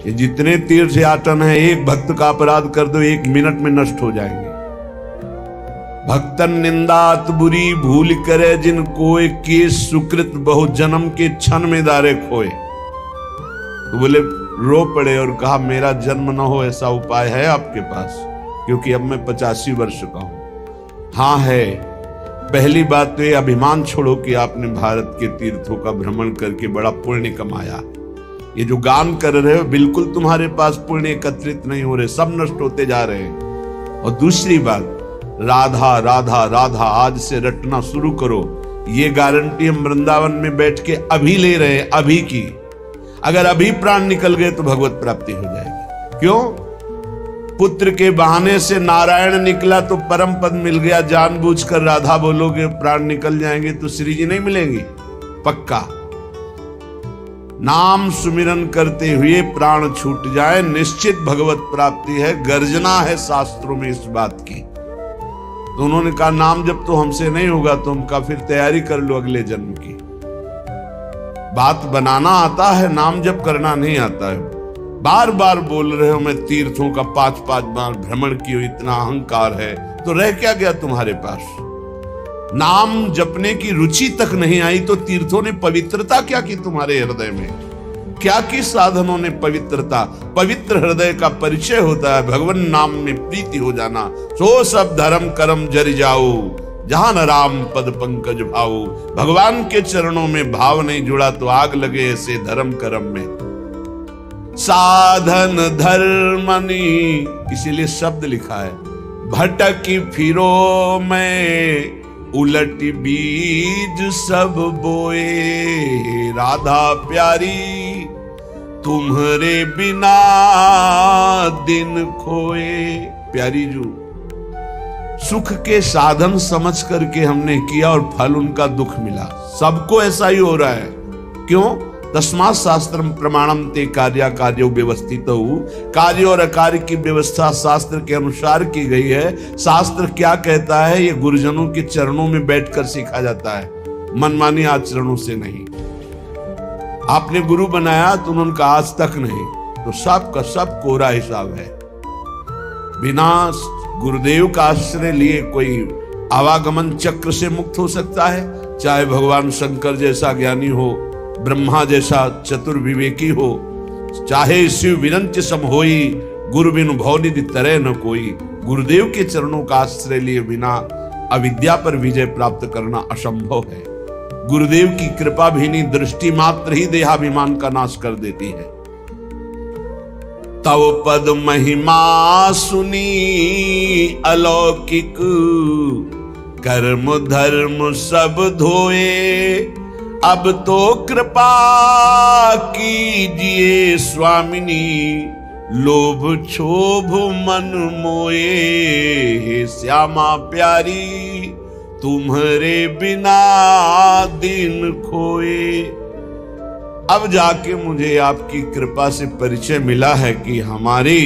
ये जितने तीर्थयाटन है, एक भक्त का अपराध कर दो 1 मिनट में नष्ट हो जाएंगे। भक्तन निंदात बुरी भूल करे, जिन कोय के सुकृत बहु जन्म के क्षण में दारे खोए। तो बोले रो पड़े और कहा मेरा जन्म न हो ऐसा उपाय है आपके पास? क्योंकि अब मैं 85 वर्ष का हूं। हाँ है। पहली बात तो ये अभिमान छोड़ो कि आपने भारत के तीर्थों का भ्रमण करके बड़ा पुण्य कमाया। ये जो गान कर रहे हो बिल्कुल तुम्हारे पास पुण्य एकत्रित नहीं हो रहे, सब नष्ट होते जा रहे हैं। और दूसरी बात, राधा राधा राधा आज से रटना शुरू करो। ये गारंटी हम वृंदावन में बैठ के अभी ले रहे हैं, अभी की। अगर अभी प्राण निकल गए तो भगवत प्राप्ति हो जाएगी। क्यों? पुत्र के बहाने से नारायण निकला तो परम पद मिल गया, जानबूझकर राधा बोलोगे प्राण निकल जाएंगे तो श्री जी नहीं मिलेंगी। पक्का नाम सुमिरन करते हुए प्राण छूट जाए, निश्चित भगवत प्राप्ति है। गर्जना है शास्त्रों में इस बात की। तो उन्होंने कहा नाम जब तो हमसे नहीं होगा तो हम कहा फिर तैयारी कर लो अगले जन्म की। बात बनाना आता है, नाम जप करना नहीं आता है। बार बार बोल रहे हो मैं तीर्थों का 5-5 बार भ्रमण किया, इतना अहंकार है तो रह क्या गया तुम्हारे पास? नाम जपने की रुचि तक नहीं आई तो तीर्थों ने पवित्रता क्या की तुम्हारे हृदय में? क्या की साधनों ने पवित्रता? पवित्र हृदय का परिचय होता है भगवान नाम में प्रीति हो जाना। सो सब धर्म कर्म जरि जाओ, जहां न राम पद पंकज भाओ। भगवान के चरणों में भाव नहीं जुड़ा तो आग लगे ऐसे धर्म कर्म में। साधन धर्मनी, इसीलिए शब्द लिखा है भटकी फिरो मैं, उलट बीज सब बोए। राधा प्यारी तुम्हारे बिना दिन खोए। प्यारी जू, सुख के साधन समझ करके हमने किया और फल उनका दुख मिला। सबको ऐसा ही हो रहा है। क्यों? तस्मात् शास्त्रम प्रमाणम ते कार्या कार्यो व्यवस्थितौ। कार्य और अकार्य की व्यवस्था शास्त्र के अनुसार की गई है। शास्त्र क्या कहता है ये गुरुजनों के चरणों में बैठकर सीखा जाता है, मनमानी आचरणों से नहीं। आपने गुरु बनाया तो उन्होंने कहा आज तक नहीं, तो सब का सब कोरा हिसाब है। बिना गुरुदेव का आश्रय लिए कोई आवागमन चक्र से मुक्त हो सकता है? चाहे भगवान शंकर जैसा ज्ञानी हो, ब्रह्मा जैसा चतुर विवेकी हो, चाहे शिव विरंच सम होई, गुरु बिनु भवनिधि तरह न कोई। गुरुदेव के चरणों का आश्रय लिए बिना अविद्या पर विजय प्राप्त करना असंभव है। गुरुदेव की कृपा भीनी दृष्टि मात्र ही देहाभिमान का नाश कर देती है। तव पद महिमा सुनी अलौकिक, कर्म धर्म सब धोए। अब तो कृपा कीजिए स्वामिनी, लोभ क्षोभ मन मोए। श्यामा प्यारी तुम्हारे बिना दिन खोए। अब जाके मुझे आपकी कृपा से परिचय मिला है कि हमारे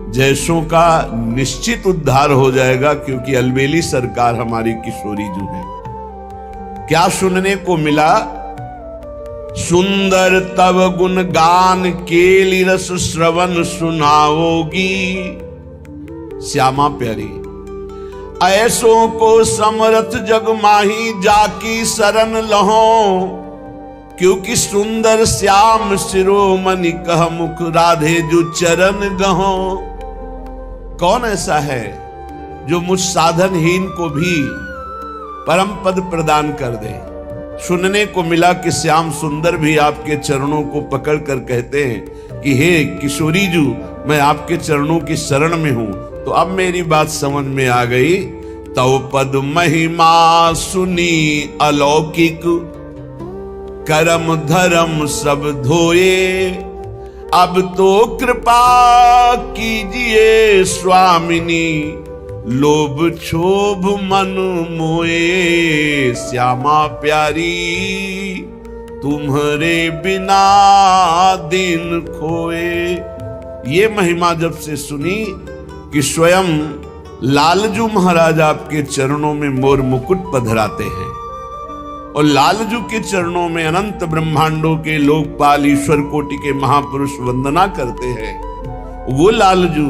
जैसों का निश्चित उद्धार हो जाएगा, क्योंकि अलबेली सरकार हमारी किशोरी जो है। क्या सुनने को मिला? सुंदर तव गुण गान केली रस श्रवण सुनाओगी। श्यामा प्यारी ऐसों को समरथ जग माही, जाकी शरण लहो। क्योंकि सुंदर श्याम शिरोमणि कह मुख, राधे जो चरण गहो। कौन ऐसा है जो मुझ साधनहीन को भी परम पद प्रदान कर दे? सुनने को मिला कि श्याम सुंदर भी आपके चरणों को पकड़ कर कहते हैं कि हे किशोरी जू, मैं आपके चरणों की शरण में हूं। तो अब मेरी बात समझ में आ गई। तव पद महिमा सुनी अलौकिक, कर्म धर्म सब धोए। अब तो कृपा कीजिए स्वामिनी, लोभ क्षोभ मन मोए। श्यामा प्यारी तुम्हारे बिना दिन खोए। ये महिमा जब से सुनी कि स्वयं लालजू महाराज आपके चरणों में मोर मुकुट पधराते हैं और लालजू के चरणों में अनंत ब्रह्मांडों के लोकपाल ईश्वर कोटि के महापुरुष वंदना करते हैं। वो लालजू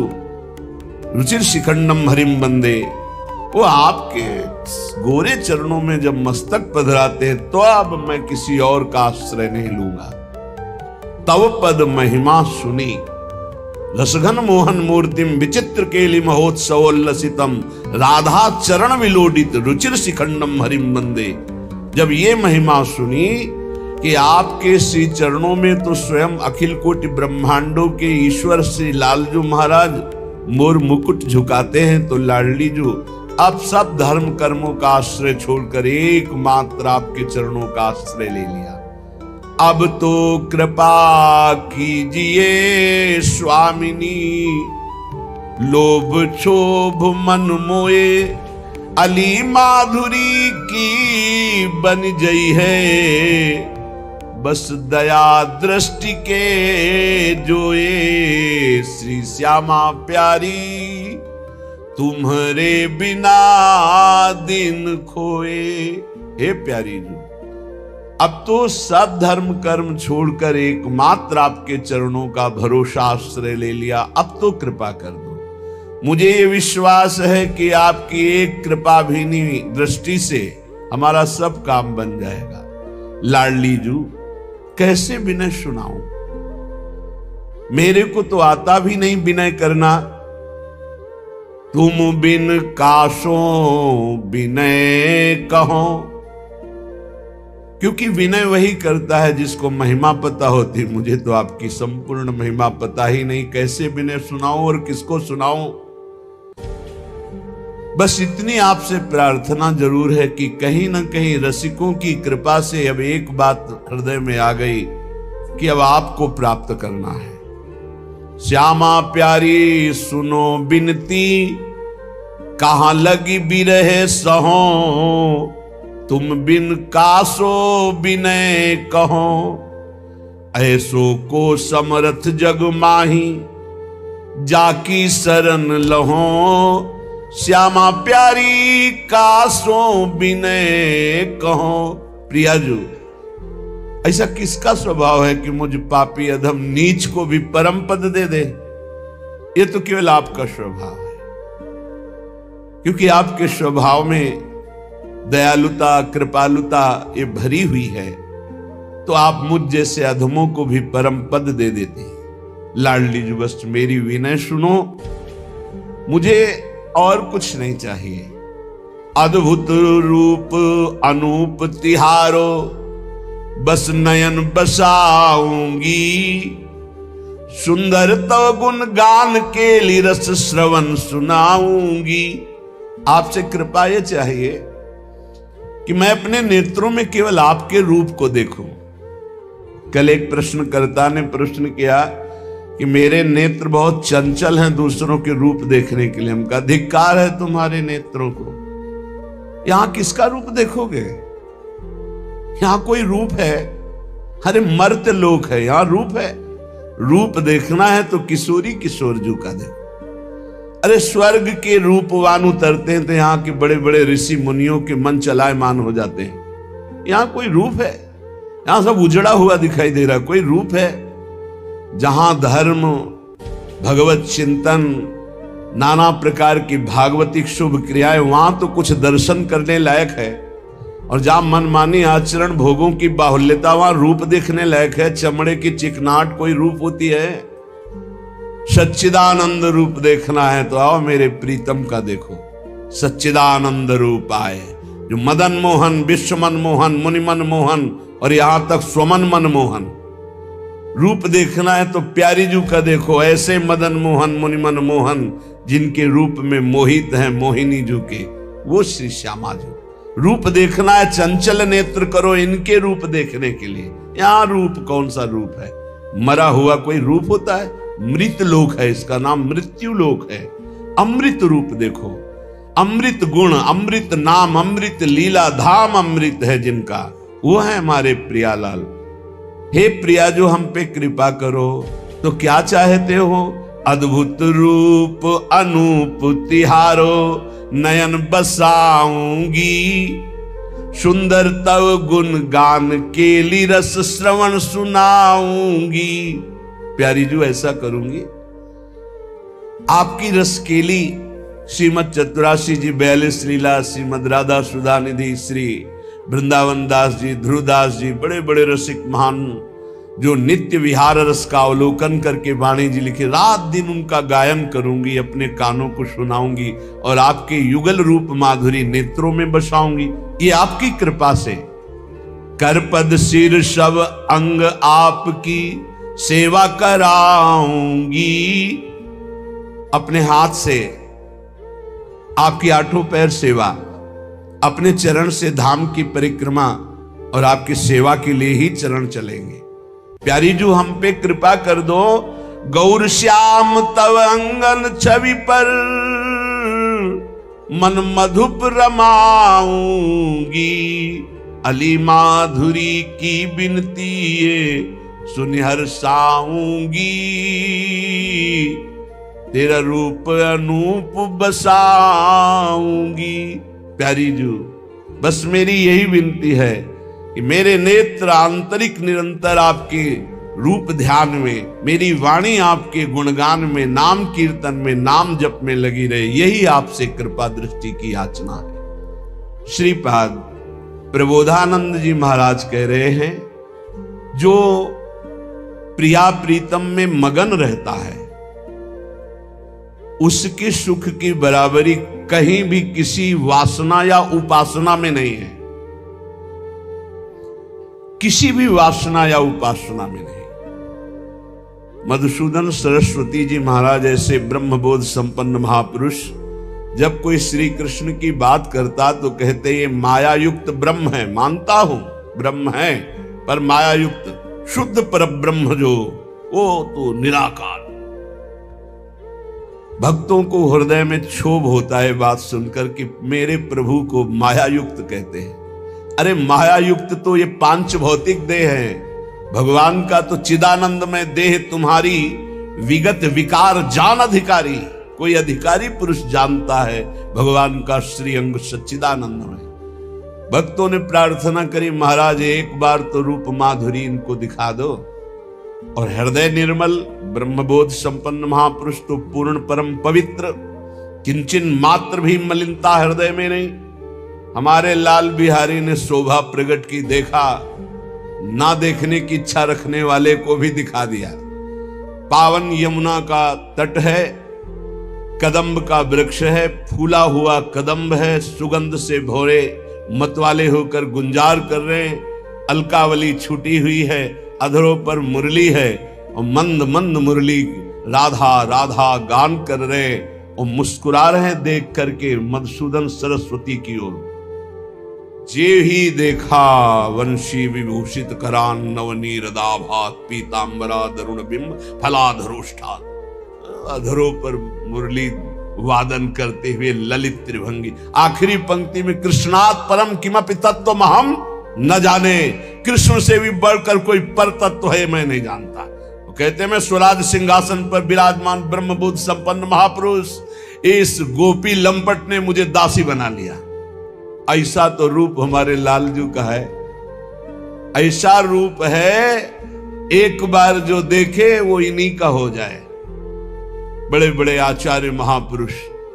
रुचिर शिखंडम हरिम बंदे, वो आपके गोरे चरणों में जब मस्तक पधराते हैं तो अब मैं किसी और का आश्रय नहीं लूंगा। तव पद महिमा सुनी रसघन मोहन मूर्तिम विचित्र केली महोत्सवोल्लसितम राधा चरण विलोडित रुचिर शिखंडम हरिम बंदे। जब ये महिमा सुनी कि आपके श्री चरणों में तो स्वयं अखिल कोटि ब्रह्मांडों के ईश्वर श्री लालजू महाराज मोर मुकुट झुकाते हैं, तो लाडली जू अब सब धर्म कर्मों का आश्रय छोड़कर एकमात्र आपके चरणों का आश्रय ले लिया। अब तो कृपा कीजिए स्वामिनी, लोभ क्षोभ मन मोए अली माधुरी की बन गई है। बस दया दृष्टि के जोए श्री श्यामा प्यारी, तुम्हारे बिना दिन खोए। हे प्यारी जी, अब तो सब धर्म कर्म छोड़कर एकमात्र आपके चरणों का भरोसा आश्रय ले लिया। अब तो कृपा कर दो। मुझे ये विश्वास है कि आपकी एक कृपा भीनी दृष्टि से हमारा सब काम बन जाएगा। लाडली जू, कैसे विनय सुनाऊं? मेरे को तो आता भी नहीं विनय करना। तुम बिन काशों विनय कहो, क्योंकि विनय वही करता है जिसको महिमा पता होती। मुझे तो आपकी संपूर्ण महिमा पता ही नहीं, कैसे विनय सुनाऊं और किसको सुनाऊं? बस इतनी आपसे प्रार्थना जरूर है कि कहीं ना कहीं रसिकों की कृपा से अब एक बात हृदय में आ गई कि अब आपको प्राप्त करना है। श्यामा प्यारी सुनो बिनती, कहां लगी बिरहे सहो, तुम बिन कासो बिनय कहो। ऐसो को समर्थ जग माही, जाकी शरण लहो, श्यामा प्यारी कासो बिनय कहो। प्रियाजू, ऐसा किसका स्वभाव है कि मुझ पापी अधम नीच को भी परम पद दे दे? ये तो केवल आपका स्वभाव है, क्योंकि आपके स्वभाव में दयालुता कृपालुता ये भरी हुई है, तो आप मुझ जैसे अधमों को भी परम पद दे देते हैं। लाडली जी, बस मेरी विनय सुनो, मुझे और कुछ नहीं चाहिए। अद्भुत रूप अनूप तिहारो, बस नयन बसाऊंगी, सुंदर तव गुण गान के लिए रस श्रवण सुनाऊंगी। आपसे कृपा ये चाहिए कि मैं अपने नेत्रों में केवल आपके रूप को देखूं। कल एक प्रश्नकर्ता ने प्रश्न किया कि मेरे नेत्र बहुत चंचल हैं दूसरों के रूप देखने के लिए। हम कहा, धिक्कार है तुम्हारे नेत्रों को। यहां किसका रूप देखोगे? यहां कोई रूप है? अरे मर्त्य लोक है, यहां रूप है। रूप देखना है तो किशोरी किशोर जू का देखो। अरे स्वर्ग के रूपवान उतरते हैं तो यहाँ के बड़े बड़े ऋषि मुनियों के मन चलायमान हो जाते हैं। यहाँ कोई रूप है? यहाँ सब उजड़ा हुआ दिखाई दे रहा। कोई रूप है? जहां धर्म, भगवत चिंतन, नाना प्रकार की भागवतिक शुभ क्रियाएं, वहां तो कुछ दर्शन करने लायक है। और जहां मनमानी आचरण, भोगों की बाहुल्यता, वहां रूप देखने लायक है। चमड़े की चिकनाहट कोई रूप होती है? सच्चिदानंद रूप देखना है तो आओ मेरे प्रीतम का देखो। सच्चिदानंद रूप आए जो मदन मोहन, विश्व मनमोहन, मुनि मनमोहन और यहां तक स्वमन मनमोहन। रूप देखना है तो प्यारी जू का देखो। ऐसे मदन मोहन, मुनि मनमोहन जिनके रूप में मोहित हैं मोहिनी जू के, वो श्री श्यामा जू। रूप देखना है, चंचल नेत्र करो इनके रूप देखने के लिए। यहां रूप कौन सा रूप है? मरा हुआ कोई रूप होता है? मृत लोक है, इसका नाम मृत्यु लोक है। अमृत रूप देखो, अमृत गुण, अमृत नाम, अमृत लीला, धाम अमृत है जिनका, वो है हमारे प्रियालाल। हे प्रिया, जो हम पे कृपा करो तो क्या चाहते हो? अद्भुत रूप अनूप तिहारो, नयन बसाऊंगी, सुंदर तव गुण गान केली रस श्रवण सुनाऊंगी। प्यारी जो ऐसा करूंगी, आपकी रस केली श्रीमद चतुराशी जी 42 लीला, श्रीमद राधा सुधा निधि, श्री वृंदावन दास जी, ध्रुवदास जी, बड़े बड़े रसिक महान जो नित्य विहार रस का अवलोकन करके वाणी जी लिखे, रात दिन उनका गायन करूंगी, अपने कानों को सुनाऊंगी और आपके युगल रूप माधुरी नेत्रों में बसाऊंगी। ये आपकी कृपा से। कर पद सिर सब अंग आपकी सेवा कराऊंगी। अपने हाथ से आपकी आठों पैर सेवा, अपने चरण से धाम की परिक्रमा और आपकी सेवा के लिए ही चरण चलेंगे। प्यारी जू हम पे कृपा कर दो। गौर श्याम तव अंगन छवि पर मन मधुप रमाऊंगी। अली माधुरी की बिनती ये सुनि हर्षाऊंगी। तेरा रूप अनूप बसाऊंगी। प्यारी जू बस मेरी यही विनती है कि मेरे नेत्र आंतरिक निरंतर आपके रूप ध्यान में, मेरी वाणी आपके गुणगान में, नाम कीर्तन में, नाम जप में लगी रहे। यही आपसे कृपा दृष्टि की याचना है। श्रीपाद प्रबोधानंद जी महाराज कह रहे हैं, जो प्रिया प्रीतम में मगन रहता है उसके सुख की बराबरी कहीं भी किसी वासना या उपासना में नहीं है। किसी भी वासना या उपासना में नहीं। मधुसूदन सरस्वती जी महाराज ऐसे ब्रह्मबोध संपन्न महापुरुष जब कोई श्री कृष्ण की बात करता तो कहते ये माया युक्त ब्रह्म है। मानता हूं ब्रह्म है, पर माया युक्त शुद्ध पर ब्रह्म जो, वो तो निराकार। भक्तों को हृदय में क्षोभ होता है बात सुनकर कि मेरे प्रभु को माया युक्त कहते हैं। अरे माया युक्त तो ये पांच भौतिक देह है, भगवान का तो चिदानंद में देह तुम्हारी विगत विकार जान अधिकारी। कोई अधिकारी पुरुष जानता है भगवान का श्री अंग सच्चिदानंद में। भक्तों ने प्रार्थना करी, महाराज एक बार तो रूप माधुरी इनको दिखा दो। और हृदय निर्मल ब्रह्मबोध संपन्न महापुरुष तो पूर्ण परम पवित्र, किंचन मात्र भी मलिनता हृदय में नहीं। हमारे लाल बिहारी ने शोभा प्रकट की, देखा ना देखने की इच्छा रखने वाले को भी दिखा दिया। पावन यमुना का तट है, कदम्ब का वृक्ष है, फूला हुआ कदम्ब है, सुगंध से भोरे मतवाले होकर गुंजार कर रहे हैं। अलकावली छूटी हुई है, अधरों पर मुरली है और मंद मंद मुरली राधा राधा गान कर रहे और मुस्कुरा रहे देख करके मधुसूदन सरस्वती की ओर। जे ही देखा वंशी विभूषित करान नवनीर दाभात पीतांबरा दरुण बिंब फलाधरोष्ठात। अधरों पर मुरली वादन करते हुए ललित त्रिभंगी। आखिरी पंक्ति में कृष्णात् परम किमपि तत्त्वम अहम न जाने। कृष्ण से भी बढ़कर कोई पर तत्व है मैं नहीं जानता। वो कहते हैं मैं स्वराज सिंहासन पर विराजमान ब्रह्मबोध संपन्न महापुरुष, इस गोपी लंपट ने मुझे दासी बना लिया। ऐसा तो रूप हमारे लालजू का है, ऐसा रूप है एक बार जो देखे वो इन्हीं का हो जाए। बड़े बड़े आचार्य महापुरुष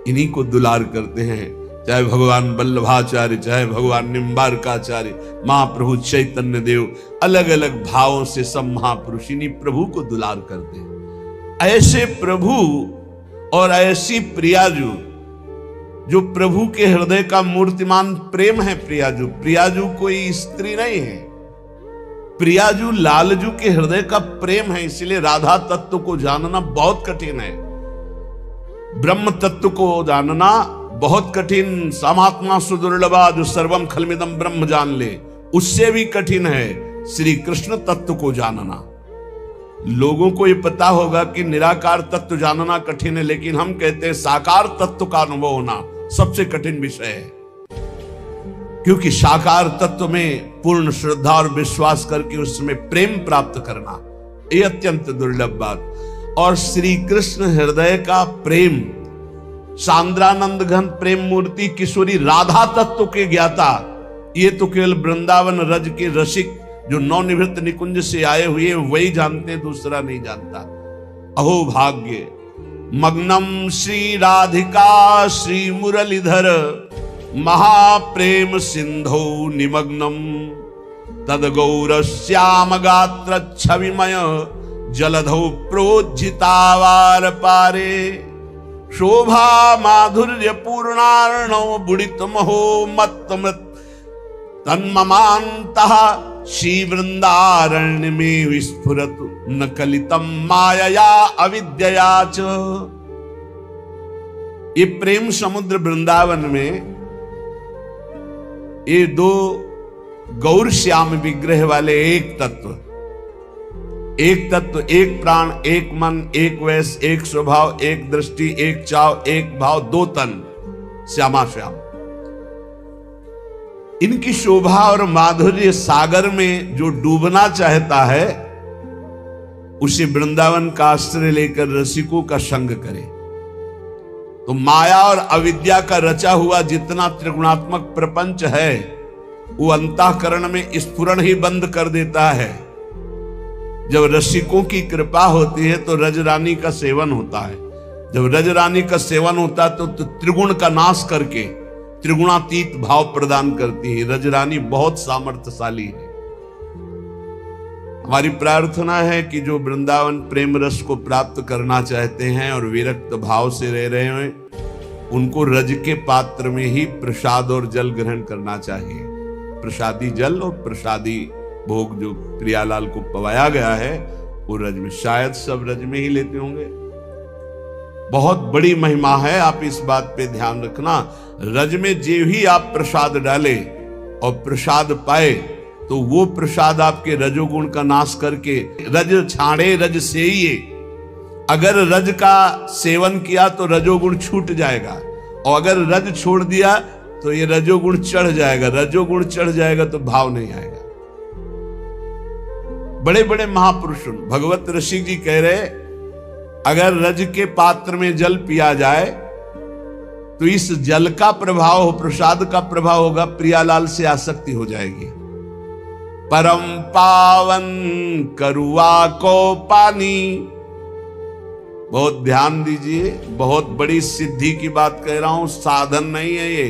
इन्हीं को दुलार करते हैं, चाहे भगवान वल्लभाचार्य, चाहे भगवान निम्बारकाचार्य, महाप्रभु चैतन्य देव, अलग अलग भावों से सब महापुरुष इन्हीं प्रभु को दुलार करते हैं। ऐसे प्रभु और ऐसी प्रियाजू जो प्रभु के हृदय का मूर्तिमान प्रेम है। प्रियाजू, प्रियाजू कोई स्त्री नहीं है, प्रियाजू लालजू के हृदय का प्रेम है। इसलिए राधा तत्व को जानना बहुत कठिन है, ब्रह्म तत्व को जानना बहुत कठिन। समात्मा सुदुर्लभा जो सर्वम खलमिदम ब्रह्म जान ले, उससे भी कठिन है श्री कृष्ण तत्व को जानना। लोगों को ये पता होगा कि निराकार तत्व जानना कठिन है, लेकिन हम कहते हैं साकार तत्व का अनुभव होना सबसे कठिन विषय है। क्योंकि साकार तत्व में पूर्ण श्रद्धा और विश्वास करके उसमें प्रेम प्राप्त करना ये अत्यंत दुर्लभ बात। और श्री कृष्ण हृदय का प्रेम, सांद्रानंद घन प्रेम मूर्ति किशोरी राधा तत्व के ज्ञाता ये तो केवल वृंदावन रज के रसिक जो नवनिवृत्त निकुंज से आए हुए वही जानते, दूसरा नहीं जानता। अहो भाग्य मग्नम श्री राधिका श्री मुरलीधर महाप्रेम सिंधौ निमग्नम तद गौर श्याम गात्र छविमय जलधौ प्रोज्झितावार पारे शोभा माधुर्य पूर्णार्णव बुड़ित महो मत्त मृत तन्ममान्तः श्री वृंदारण्य में विस्फुरत न कलितम मायया अविद्यया च। ये प्रेम समुद्र वृंदावन में ये दो गौर श्याम विग्रह वाले एक तत्व, एक प्राण, एक मन, एक वैस, एक स्वभाव, एक दृष्टि, एक चाव, एक भाव, दो तन, श्यामा श्याम। इनकी शोभा और माधुर्य सागर में जो डूबना चाहता है उसे वृंदावन का आश्रय लेकर रसिकों का संग करे तो माया और अविद्या का रचा हुआ जितना त्रिगुणात्मक प्रपंच है वो अंतःकरण में स्फुरण ही बंद कर देता है। जब रसिकों की कृपा होती है तो रजरानी का सेवन होता है। जब रजरानी का सेवन होता है तो त्रिगुण का नाश करके त्रिगुणातीत भाव प्रदान करती है। रजरानी बहुत सामर्थ्यशाली है। हमारी प्रार्थना है कि जो वृंदावन प्रेम रस को प्राप्त करना चाहते हैं और विरक्त भाव से रह रहे हैं उनको रज के पात्र में ही प्रसाद और जल ग्रहण करना चाहिए। प्रसादी जल और प्रसादी भोग जो प्रियालाल को पवाया गया है वो रज में, शायद सब रज में ही लेते होंगे। बहुत बड़ी महिमा है, आप इस बात पे ध्यान रखना। रज में जो ही आप प्रसाद डाले और प्रसाद पाए तो वो प्रसाद आपके रजोगुण का नाश करके रज छाड़े रज से ही है। अगर रज का सेवन किया तो रजोगुण छूट जाएगा और अगर रज छोड़ दिया तो ये रजोगुण चढ़ जाएगा। रजोगुण चढ़ जाएगा तो भाव नहीं आएगा। बड़े बड़े महापुरुष भगवत ऋषि जी कह रहे अगर रज के पात्र में जल पिया जाए तो इस जल का प्रभाव हो, प्रसाद का प्रभाव होगा, प्रियालाल से आसक्ति हो जाएगी। परम पावन करुआ को पानी, बहुत ध्यान दीजिए, बहुत बड़ी सिद्धि की बात कह रहा हूं, साधन नहीं है ये।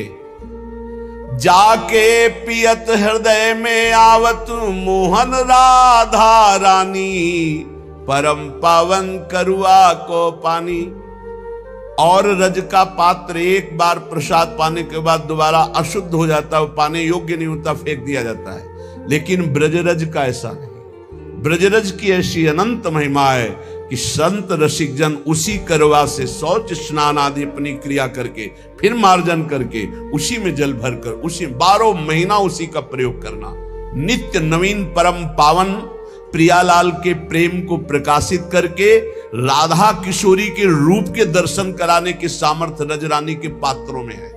जाके पियत हृदय में आवत मोहन राधा रानी, परम पावन करुआ को पानी। और रज का पात्र एक बार प्रसाद पाने के बाद दोबारा अशुद्ध हो जाता है, पाने योग्य नहीं होता, फेंक दिया जाता है। लेकिन ब्रजरज का ऐसा नहीं। ब्रजरज की ऐसी अनंत महिमा है कि संत रसिक जन उसी करवा से शौच स्नान आदि अपनी क्रिया करके फिर मार्जन करके उसी में जल भरकर उसी 12 महीना उसी का प्रयोग करना, नित्य नवीन परम पावन प्रियालाल के प्रेम को प्रकाशित करके राधा किशोरी के रूप के दर्शन कराने के सामर्थ्य रजरानी के पात्रों में है।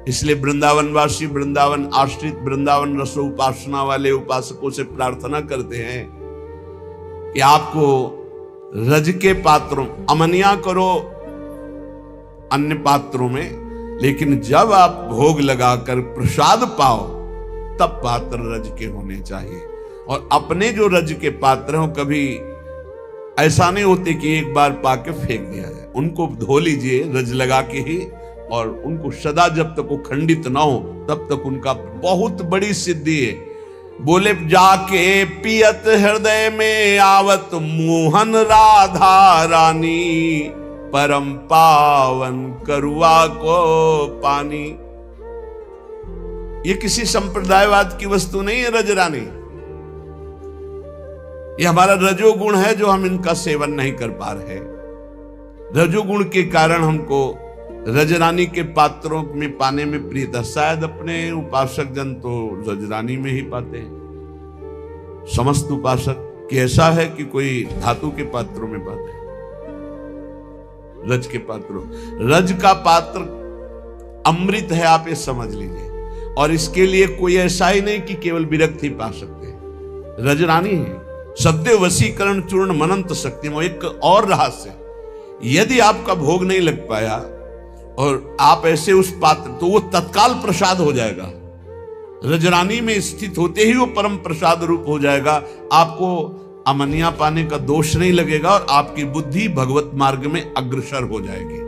इसलिए वृंदावनवासी, वृंदावन आश्रित, वृंदावन रस उपासना वाले उपासकों से प्रार्थना करते हैं कि आपको रज के पात्रों, अमनिया करो अन्य पात्रों में, लेकिन जब आप भोग लगाकर प्रसाद पाओ तब पात्र रज के होने चाहिए। और अपने जो रज के पात्र हो कभी ऐसा नहीं होते कि एक बार पाके फेंक दिया जाए, उनको धो लीजिए रज लगा के ही, और उनको सदा जब तक वो खंडित ना हो तब तक उनका बहुत बड़ी सिद्धि है। बोले जाके पियत हृदय में आवत मोहन राधा रानी, परम पावन करुआ को पानी। ये किसी संप्रदायवाद की वस्तु नहीं है रजरानी, ये हमारा रजोगुण है जो हम इनका सेवन नहीं कर पा रहे। रजोगुण के कारण हमको रजरानी के पात्रों में पाने में प्रियता। शायद अपने उपासक जन तो रजरानी में ही पाते हैं। समस्त उपासक कि ऐसा है कि कोई धातु के पात्रों में पाते हैं, रज के पात्रों। रज का पात्र अमृत है, आप ये समझ लीजिए। और इसके लिए कोई ऐसा ही नहीं कि केवल विरक्त ही पा सकते हैं। रजरानी है सद्य वशीकरण चूर्ण मनंत शक्ति। एक और रहस्य, यदि आपका भोग नहीं लग पाया और आप ऐसे उस पात्र, तो वो तत्काल प्रसाद हो जाएगा। रजरानी में स्थित होते ही वो परम प्रसाद रूप हो जाएगा। आपको अमनिया पाने का दोष नहीं लगेगा और आपकी बुद्धि भगवत मार्ग में अग्रसर हो जाएगी,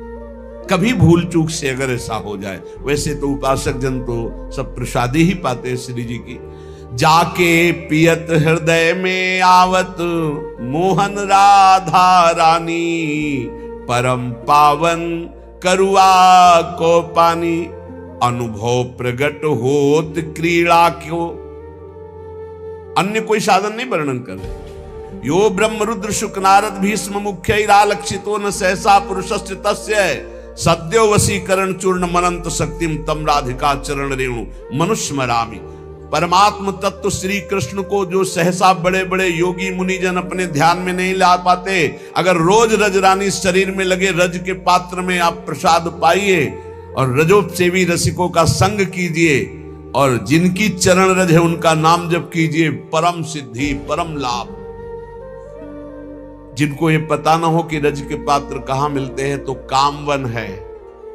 कभी भूल चूक से अगर ऐसा हो जाए। वैसे तो उपासक जन तो सब प्रसादी ही पाते हैं श्री जी की। जाके पियत हृदय में आवत मोहन राधा रानी, परम पावन करुआ को पानी, अनुभव प्रगट होत क्रीड़ा क्यों। अन्य कोई साधन नहीं वर्णन कर रहे। यो ब्रह्म रुद्र शुक नारद भीष्म मुख्य लक्षितो न सहसा पुरुषस्य तस्य, सद्यो वशीकरण चूर्ण मनंत शक्तिम तम राधिका चरण रेणु मनुष्य मरामी। परमात्म तत्व श्री कृष्ण को जो सहसा बड़े बड़े योगी मुनिजन अपने ध्यान में नहीं ला पाते, अगर रोज रजरानी शरीर में लगे रज के पात्र में आप प्रसाद पाइए और रजोपसेवी रसिकों का संग कीजिए और जिनकी चरण रज है उनका नाम जप कीजिए, परम सिद्धि परम लाभ। जिनको ये पता ना हो कि रज के पात्र कहां मिलते हैं, तो कामवन है,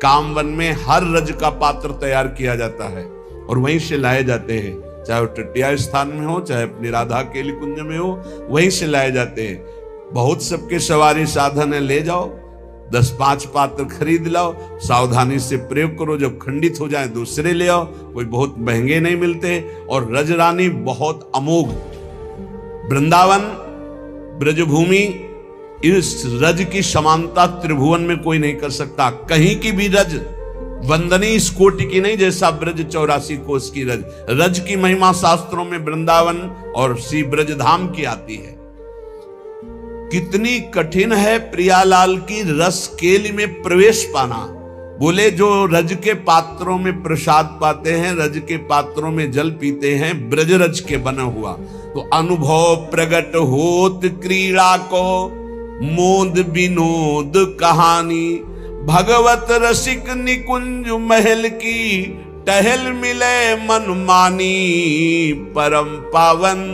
कामवन में हर रज का पात्र तैयार किया जाता है और वहीं से लाए जाते हैं, चाहे वो टटिया स्थान में हो चाहे अपनी राधा केली कुंज में हो, वहीं से लाए जाते हैं। बहुत सबके सवारी साधन है, ले जाओ 10-5 पात्र खरीद लाओ, सावधानी से प्रयोग करो, जब खंडित हो जाए दूसरे ले आओ, कोई बहुत महंगे नहीं मिलते। और रजरानी बहुत अमोघ, वृंदावन ब्रजभूमि, इस रज की समानता त्रिभुवन में कोई नहीं कर सकता। कहीं की भी रज वंदनीय इस कोटि की नहीं जैसा ब्रज 84 कोस की रज। रज की महिमा शास्त्रों में वृंदावन और श्री ब्रजधाम की आती है। कितनी कठिन है प्रियालाल की रस केली में प्रवेश पाना। बोले जो रज के पात्रों में प्रसाद पाते हैं, रज के पात्रों में जल पीते हैं, ब्रज रज के बना हुआ, तो अनुभव प्रगट होत क्रीड़ा को मोद विनोद कहानी। भगवत रसिक निकुंज महल की टहल मिले मन मानी, परम पावन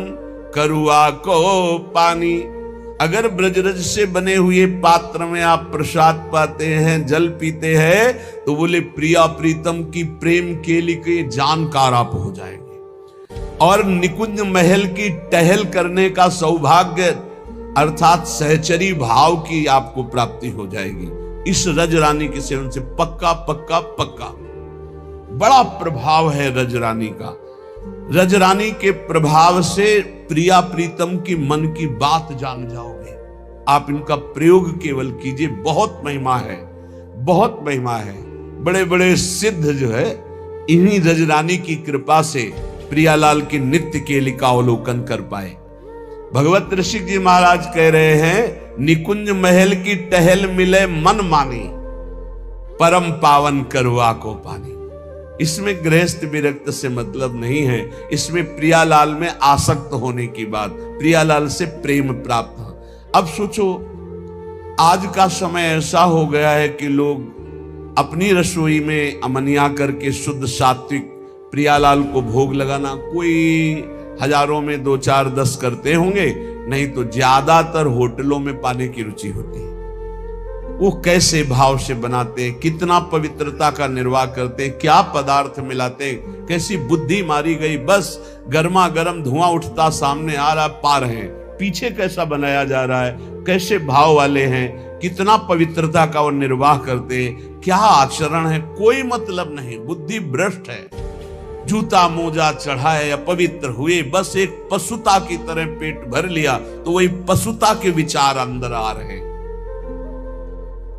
करुआ को पानी। अगर ब्रजरज से बने हुए पात्र में आप प्रसाद पाते हैं, जल पीते हैं, तो बोले प्रिया प्रीतम की प्रेम केली के जानकार आप हो जाएंगे और निकुंज महल की टहल करने का सौभाग्य अर्थात सहचरी भाव की आपको प्राप्ति हो जाएगी। इस रजरानी के सेवन से पक्का पक्का पक्का। बड़ा प्रभाव है रजरानी का। रजरानी के प्रभाव से प्रिया प्रीतम की मन की बात जान जाओगे। आप इनका प्रयोग केवल कीजिए, बहुत महिमा है, बहुत महिमा है। बड़े बड़े सिद्ध जो है इन्हीं रजरानी की कृपा से प्रियालाल के नित्य केली का अवलोकन कर पाए। भगवत ऋषिक जी महाराज कह रहे हैं, निकुंज महल की टहल मिले मन मानी, परम पावन करुआ को पानी। इसमें गृहस्थ विरक्त से मतलब नहीं है, इसमें प्रियालाल में आसक्त होने की बात, प्रियालाल से प्रेम प्राप्त हो। अब सोचो, आज का समय ऐसा हो गया है कि लोग अपनी रसोई में अमनिया करके शुद्ध सात्विक प्रियालाल को भोग लगाना, कोई हजारों में 2, 4, 10 करते होंगे, नहीं तो ज्यादातर होटलों में पाने की रुचि होती है। वो कैसे भाव से बनाते, कितना पवित्रता का निर्वाह करते, क्या पदार्थ मिलाते, कैसी बुद्धि मारी गई। बस गर्मा गर्म धुआं उठता सामने आ रहा, पा रहे हैं, पीछे कैसा बनाया जा रहा है, कैसे भाव वाले हैं, कितना पवित्रता का वो निर्वाह करते हैं, क्या आचरण है, कोई मतलब नहीं। बुद्धि भ्रष्ट है। जूता मोजा चढ़ाए अपवित्र हुए, बस एक पशुता की तरह पेट भर लिया, तो वही पशुता के विचार अंदर आ रहे।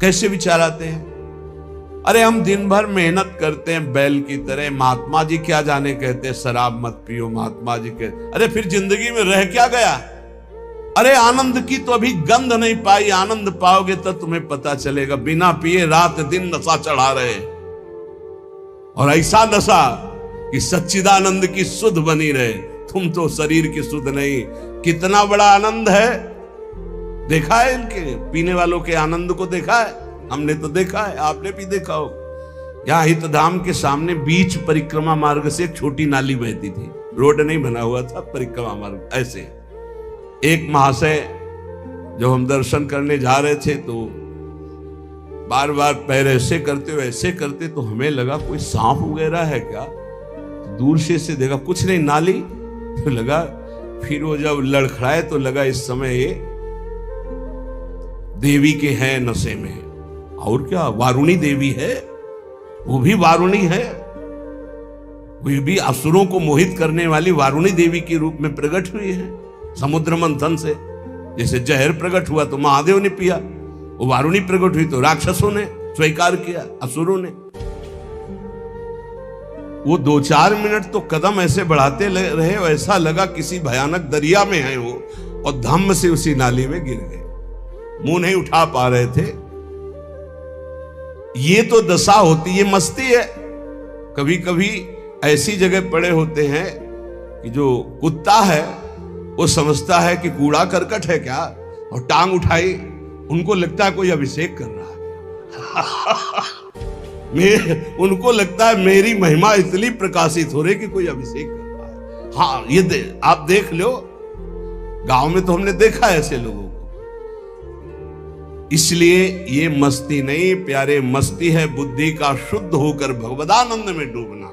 कैसे विचार आते हैं? अरे हम दिन भर मेहनत करते हैं बैल की तरह, महात्मा जी क्या जाने कहते हैं शराब मत पियो, महात्मा जी कहते, अरे फिर जिंदगी में रह क्या गया? अरे आनंद की तो अभी गंध नहीं पाई, आनंद पाओगे तो तुम्हें पता चलेगा। बिना पिए रात दिन नशा चढ़ा रहे, और ऐसा नशा कि सच्चिदानंद की सुध बनी रहे। तुम तो शरीर की सुध नहीं। कितना बड़ा आनंद है, देखा है इनके पीने वालों के आनंद को देखा है? हमने तो देखा है, आपने भी देखा हो। यहाँ हितधाम के सामने बीच परिक्रमा मार्ग से एक छोटी नाली बहती थी, रोड नहीं बना हुआ था, परिक्रमा मार्ग। ऐसे एक महाशय जो हम दर्शन करने जा रहे थे, तो बार बार पैर ऐसे करते हो ऐसे करते, तो हमें लगा कोई सांप वगैरह है क्या। दूर से देखा कुछ नहीं, नाली, तो लगा, फिर वो जब लड़खड़ाए तो लगा इस समय ये देवी के हैं नशे में। और क्या, वारुणी देवी है, वो भी वारुणी है, वो भी असुरों को मोहित करने वाली वारुणी देवी के रूप में प्रकट हुई है समुद्र मंथन से। जैसे जहर प्रकट हुआ तो महादेव ने पिया, वो वारुणी प्रकट हुई तो राक्षसों ने स्वीकार किया, असुरों ने। वो 2-4 मिनट तो कदम ऐसे बढ़ाते रहे, वैसा लगा किसी भयानक दरिया में है वो, और धम्म से उसी नाली में गिर गए, मुंह नहीं उठा पा रहे थे। ये तो दशा होती है, मस्ती है। कभी कभी ऐसी जगह पड़े होते हैं कि जो कुत्ता है वो समझता है कि कूड़ा करकट है क्या, और टांग उठाई, उनको लगता है कोई अभिषेक कर रहा है। उनको लगता है मेरी महिमा इतनी प्रकाशित हो रही कि कोई अभिषेक कर रहा है। हाँ, ये आप देख लो, गांव में तो हमने देखा है ऐसे लोगों को। इसलिए ये मस्ती नहीं प्यारे, मस्ती है बुद्धि का शुद्ध होकर भगवदानंद में डूबना।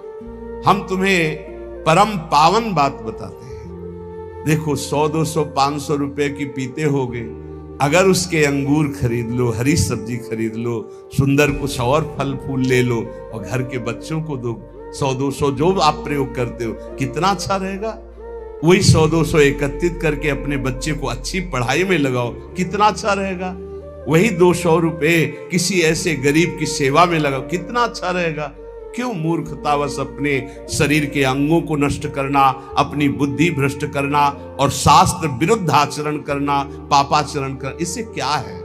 हम तुम्हें परम पावन बात बताते हैं। देखो 100, 200, 500 रुपए की पीते होगे, अगर उसके अंगूर खरीद लो, हरी सब्जी खरीद लो, सुंदर कुछ और फल फूल ले लो और घर के बच्चों को दो, 100, 200 जो आप प्रयोग करते हो, कितना अच्छा रहेगा। वही 100, 200 एकत्रित करके अपने बच्चे को अच्छी पढ़ाई में लगाओ, कितना अच्छा रहेगा। वही 200 रुपए किसी ऐसे गरीब की सेवा में लगाओ, कितना अच्छा रहेगा। क्यों मूर्खतावश अपने शरीर के अंगों को नष्ट करना, अपनी बुद्धि भ्रष्ट करना और शास्त्र विरुद्ध आचरण करना, पापाचरण करना, इससे क्या है।